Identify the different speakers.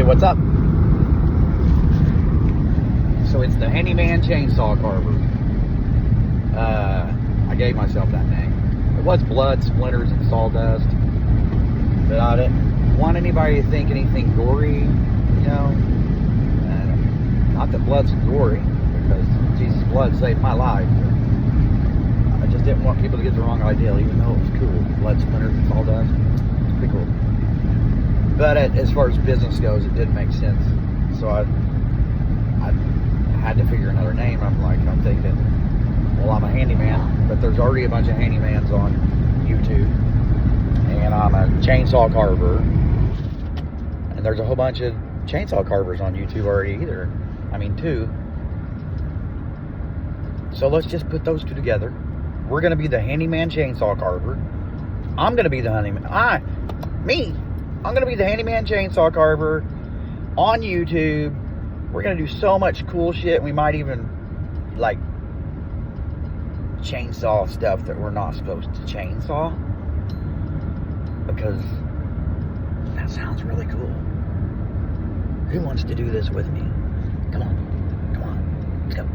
Speaker 1: what's up? So it's the Handyman chainsaw carver. I gave myself that name. It was blood, splinters, and sawdust. But I didn't want anybody to think anything gory, you know. Not that blood's gory, because Jesus' blood saved my life. I just didn't want people to get the wrong idea, even though it was cool. Blood, splinters, and sawdust. It's pretty cool. But as far as business goes, it didn't make sense. So I had to figure another name. I'm thinking, well, I'm a handyman, but there's already a bunch of handymans on YouTube. And I'm a chainsaw carver. And there's a whole bunch of chainsaw carvers on YouTube already either. I mean, two. So let's just put those two together. We're going to be the Handyman chainsaw carver. I'm going to be the handyman. I'm going to be the Handyman chainsaw carver on YouTube. We're going to do so much cool shit. We might even, like, chainsaw stuff that we're not supposed to chainsaw. Because that sounds really cool. Who wants to do this with me? Come on. Let's go.